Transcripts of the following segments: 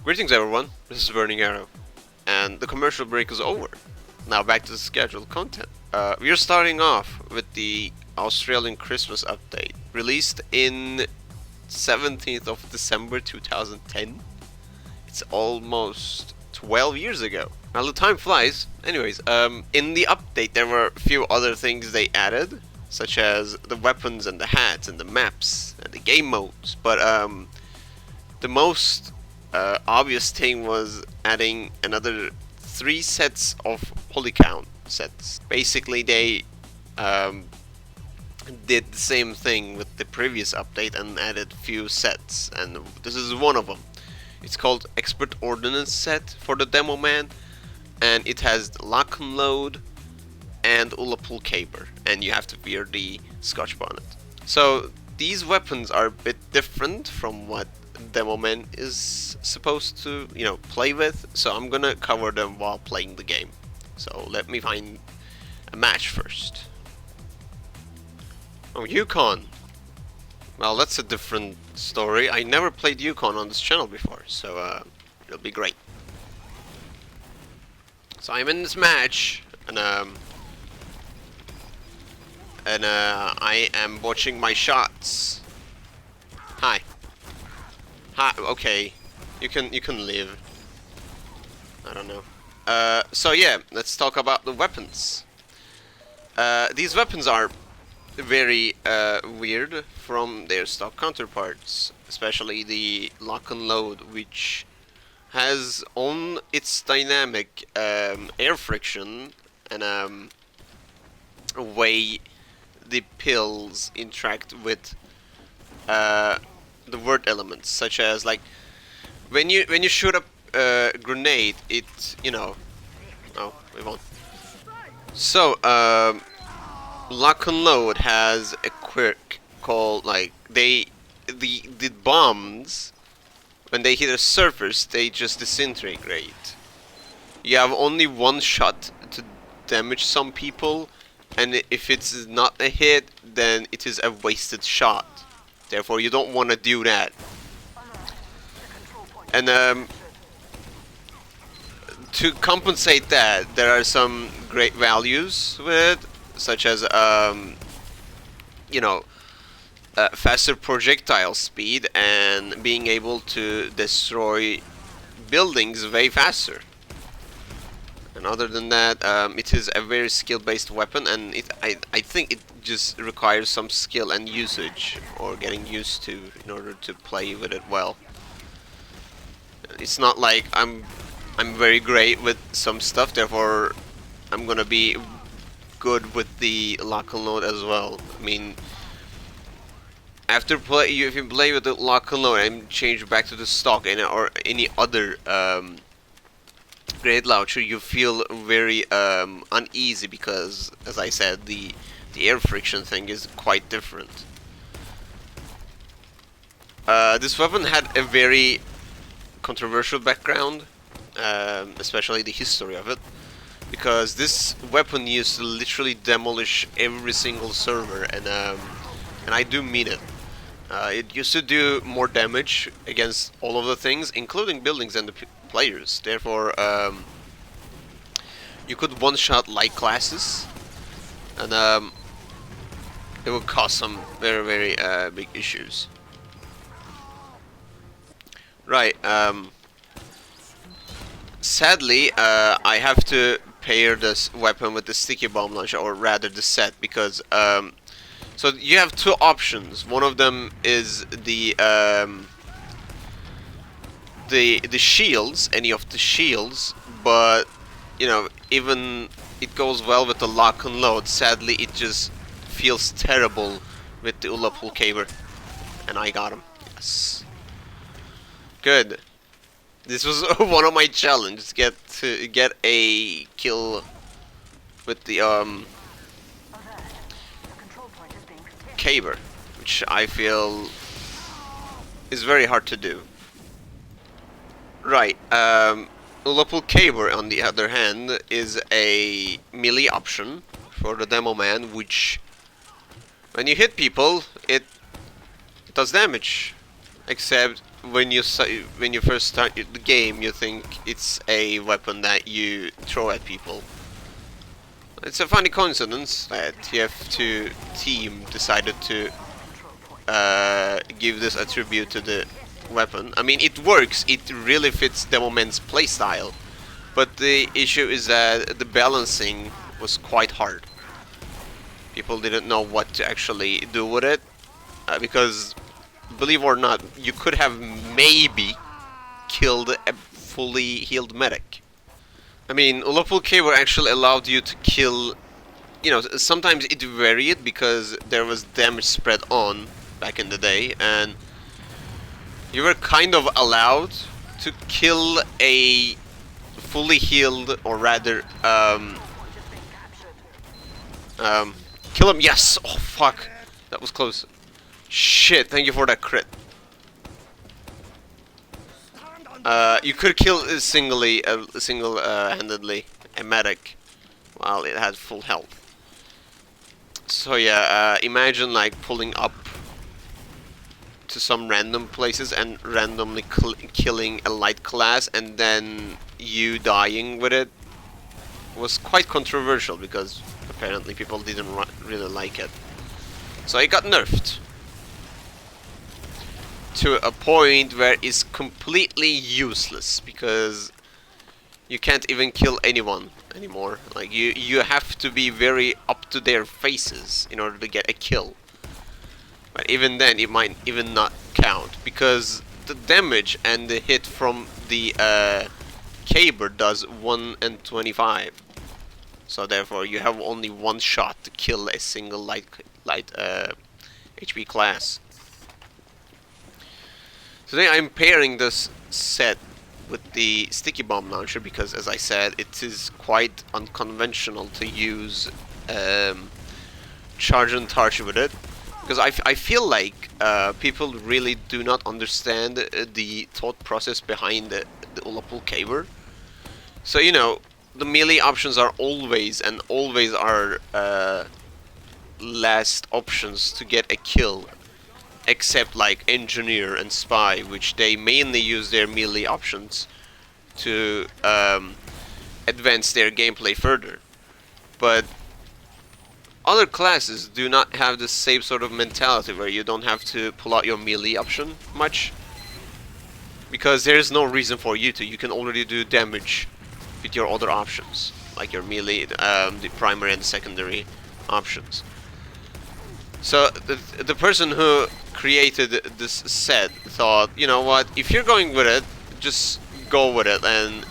Greetings everyone, this is Burning Arrow, and the commercial break is over. Now back to the scheduled content. We are starting off with the Australian Christmas update, released in 17th of December 2010. It's almost 12 years ago. Now the time flies. Anyways, in the update there were a few other things they added, such as the weapons and the hats and the maps and the game modes, but the most obvious thing was adding another 3 sets of holy count sets. Basically, they did the same thing with the previous update and added few sets, and this is one of them. It's called Expert Ordnance set for the Demoman, and it has Loch-n-Load and Ullapool Caber, and you have to wear the Scotch bonnet. So these weapons are a bit different from what Demoman is supposed to, play with, so I'm gonna cover them while playing the game. So let me find a match first. Oh, Yukon. Well, that's a different story. I never played Yukon on this channel before, so it'll be great. So I'm in this match, and I am watching my shots. Hi. Hi. Okay, you can leave. I don't know. So yeah, let's talk about the weapons. These weapons are very weird from their stock counterparts, especially the Loch-n-Load, which has on its dynamic air friction and a way the pills interact with the word elements, such as like when you shoot a grenade, it oh, we won't. So Loch-n-Load has a quirk called like the bombs, when they hit a surface they just disintegrate. You have only one shot to damage some people, and if it's not a hit, then it is a wasted shot. Therefore, you don't want to do that. And to compensate that, there are some great values with it, such as faster projectile speed and being able to destroy buildings way faster. And other than that, it is a very skill-based weapon, and I think it just requires some skill and usage, or getting used to, in order to play with it well. It's not like I'm very great with some stuff, therefore I'm gonna be good with the Loch-n-Load as well. I mean, if you play with the Loch-n-Load and change back to the stock or any other grenade launcher, you feel very uneasy, because, as I said, the air friction thing is quite different. This weapon had a very controversial background, especially the history of it, because this weapon used to literally demolish every single server, and I do mean it. It used to do more damage against all of the things, including buildings and the players. Therefore, you could one-shot light classes, and it would cause some very, very big issues. Right. Sadly, I have to pair this weapon with the sticky bomb launcher, or rather the set, because so you have two options. One of them is the shields, any of the shields, but even it goes well with the Loch-n-Load. Sadly, it just feels terrible with the Ullapool Caber, and I got him. Yes, good. This was one of my challenges, get a kill with the Caber, which I feel is very hard to do. Right, Ullapool Caber, on the other hand, is a melee option for the Demoman, which, when you hit people, it does damage. Except when you first start the game, you think it's a weapon that you throw at people. It's a funny coincidence that TF2 team decided to give this attribute to the weapon. I mean, it works. It really fits Demoman's playstyle, but the issue is that the balancing was quite hard. People didn't know what to actually do with it, because, believe it or not, you could have maybe killed a fully healed medic. I mean, Loch-n-Load Caber actually allowed you to kill, you know, sometimes it varied because there was damage spread on back in the day, and you were kind of allowed to kill a fully healed, or rather, kill him, yes! Oh, fuck! That was close. Shit, thank you for that crit. You could kill single-handedly a medic while it had full health. So yeah, imagine like pulling up to some random places and randomly killing a light class, and then you dying with it was quite controversial because apparently people didn't really like it. So it got nerfed to a point where it's completely useless because you can't even kill anyone anymore. Like you have to be very up to their faces in order to get a kill. But even then, it might even not count because the damage and the hit from the caber does 1 and 25. So therefore, you have only one shot to kill a single light HP class. Today I'm pairing this set with the sticky bomb launcher because, as I said, it is quite unconventional to use charge and torch with it. Because I feel like people really do not understand the thought process behind the Loch-n-Load Caber. So, you know, the melee options are always are last options to get a kill. Except like Engineer and Spy, which they mainly use their melee options to advance their gameplay further. But other classes do not have the same sort of mentality where you don't have to pull out your melee option much. Because there is no reason for you to. You can already do damage with your other options. Like your melee, the primary and secondary options. So the person who created this set thought, you know what, if you're going with it, just go with it and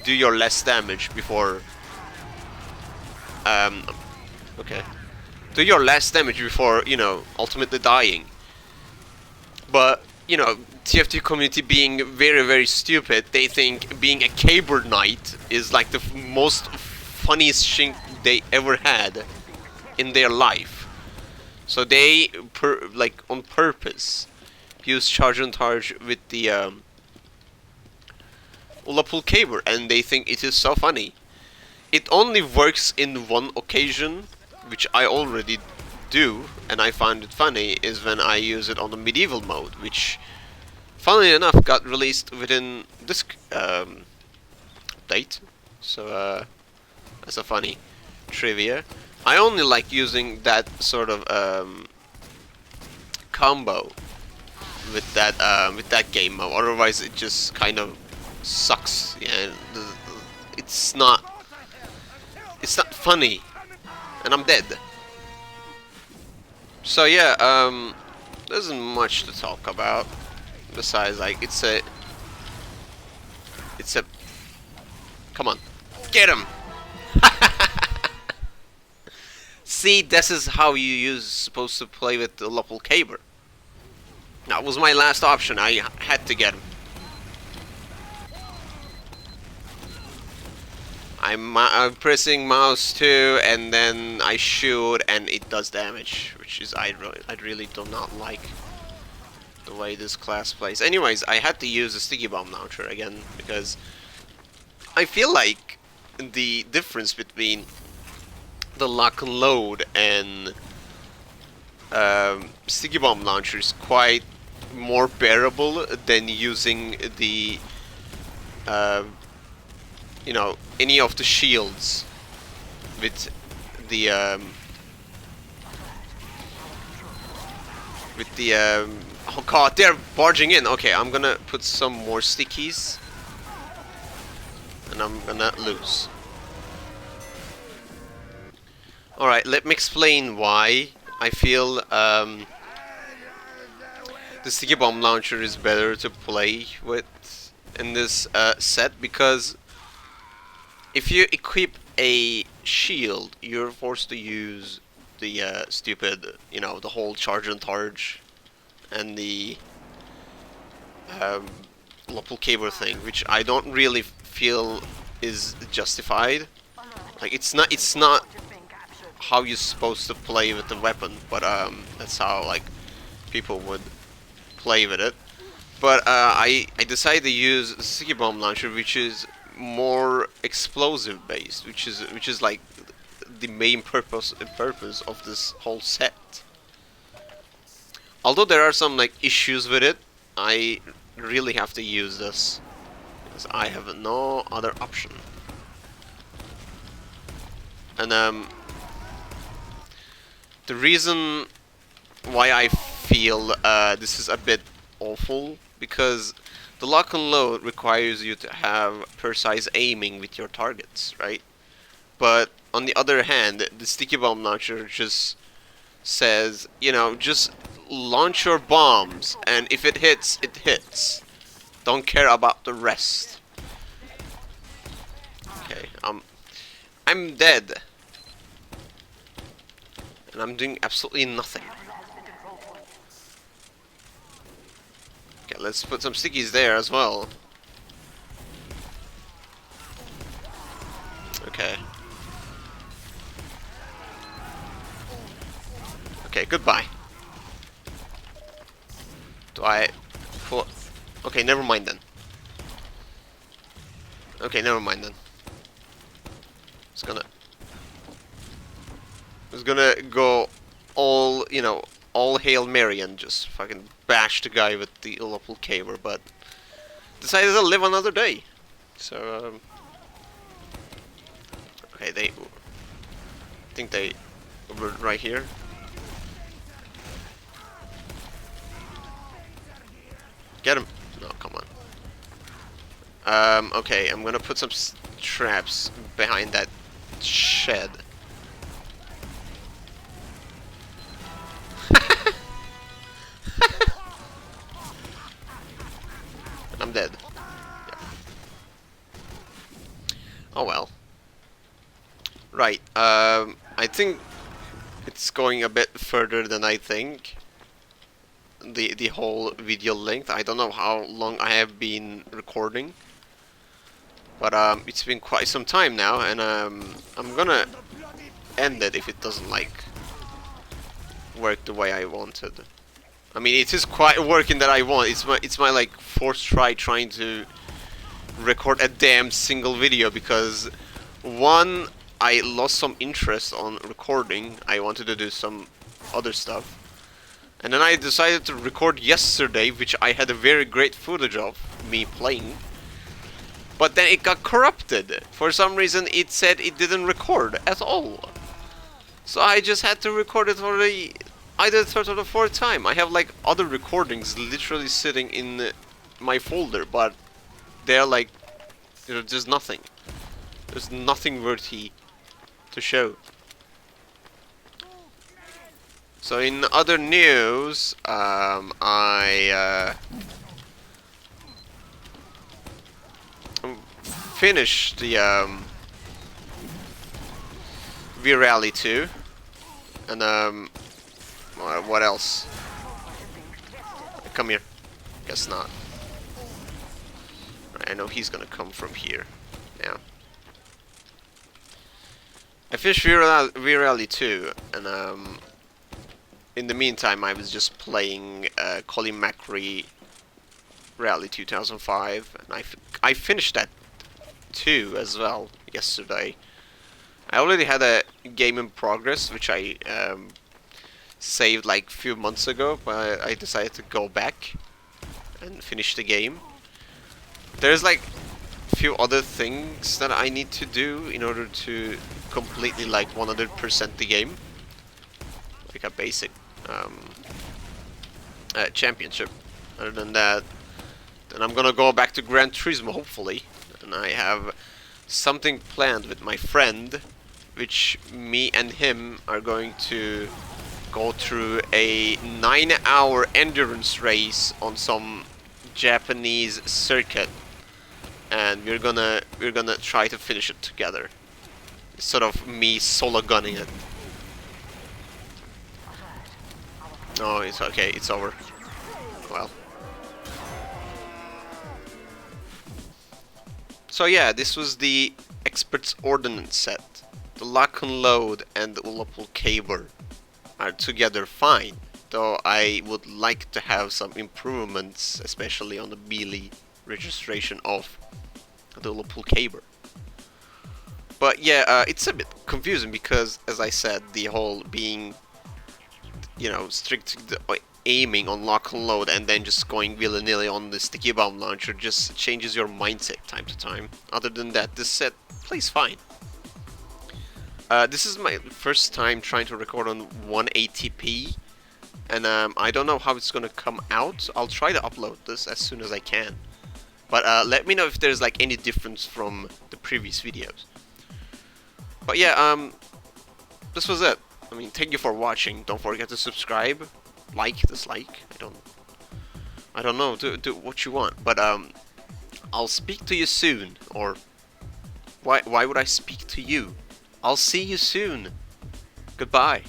do your less damage before okay. Do your less damage before, you know, ultimately dying. But, you know, TF2 community being very, very stupid, they think being a Caber Knight is like the most funniest thing they ever had in their life. So they, like, on purpose, use charge and charge with the Loch-n-Load Caber, and they think it is so funny. It only works in one occasion, which I already do, and I find it funny, is when I use it on the medieval mode, which, funnily enough, got released within this update. So, that's a funny trivia. I only like using that sort of combo with that game mode. Otherwise, it just kind of sucks. Yeah, it's not funny, and I'm dead. So yeah, there isn't much to talk about besides like it's a come on, get him. See, this is how you supposed to play with the Loch-n-Load Caber. That was my last option. I had to get him. I'm pressing mouse 2 and then I shoot and it does damage, which is I really do not like the way this class plays. Anyways, I had to use a sticky bomb launcher again because I feel like the difference between the Loch-n-Load and sticky bomb launcher is quite more bearable than using the you know, any of the shields with the oh god, they're barging in. Okay, I'm gonna put some more stickies and I'm gonna lose. Alright, let me explain why I feel the sticky bomb launcher is better to play with in this set, because if you equip a shield, you're forced to use the stupid, you know, the whole charge and charge and the Loppel cable thing, which I don't really feel is justified. Like it's not how you're supposed to play with the weapon, but that's how like people would play with it. But I decided to use sticky bomb launcher, which is more explosive based, which is like the main purpose of this whole set. Although there are some like issues with it, I really have to use this because I have no other option. And the reason why I feel this is a bit awful, because the Loch-n-Load requires you to have precise aiming with your targets, right? But on the other hand, the sticky bomb launcher just says, you know, just launch your bombs, and if it hits, it hits. Don't care about the rest. Okay, I'm dead. And I'm doing absolutely nothing. Okay, let's put some stickies there as well. Okay. Okay, goodbye. Do I pull? Okay, never mind then. Okay, never mind then. It's gonna go all, you know, all Hail Mary and just fucking bash the guy with the Loppel caber, but decided to live another day. So, okay, I think they were right here. Get him! No, come on. Okay, I'm gonna put some traps behind that shed. I'm dead. Yeah. Oh well. Right, I think it's going a bit further than I think. The whole video length. I don't know how long I have been recording, but it's been quite some time now, and I'm gonna end it if it doesn't like work the way I wanted. I mean, it is quite working that I want. It's my like fourth try trying to record a damn single video, because one, I lost some interest on recording. I wanted to do some other stuff. And then I decided to record yesterday, which I had a very great footage of me playing. But then it got corrupted. For some reason it said it didn't record at all. So I just had to record it for the either third or the fourth time. I have like other recordings literally sitting in my folder, but they're like, there's just nothing. There's nothing worthy to show. So in other news, I finished the V-Rally 2, and what else? Come here. Guess not. I know he's gonna come from here. Yeah. I finished V-Rally 2, and in the meantime, I was just playing Colin McRae Rally 2005, and I finished that too as well yesterday. I already had a game in progress, which I saved like a few months ago, but I decided to go back and finish the game. There's like a few other things that I need to do in order to completely like 100% the game, like a basic championship. Other than that, then I'm gonna go back to Gran Turismo hopefully, and I have something planned with my friend, which me and him are going to go through a 9-hour endurance race on some Japanese circuit, and we're gonna try to finish it together. It's sort of me solo gunning it. Oh, it's okay. It's over. Well. So yeah, this was the Expert's Ordnance set. The Loch-n-Load and the Ullapul Caber are together fine, though I would like to have some improvements, especially on the melee registration of the Ullapul Caber. But yeah, it's a bit confusing because, as I said, the whole being, you know, strict aiming on Loch-n-Load and then just going willy-nilly on the sticky bomb launcher just changes your mindset time to time. Other than that, this set plays fine. This is my first time trying to record on 180p, and I don't know how it's gonna come out. I'll try to upload this as soon as I can. But let me know if there's like any difference from the previous videos. But yeah, this was it. I mean, thank you for watching. Don't forget to subscribe, like, dislike. I don't know. Do what you want. But I'll speak to you soon. Or why would I speak to you? I'll see you soon. Goodbye.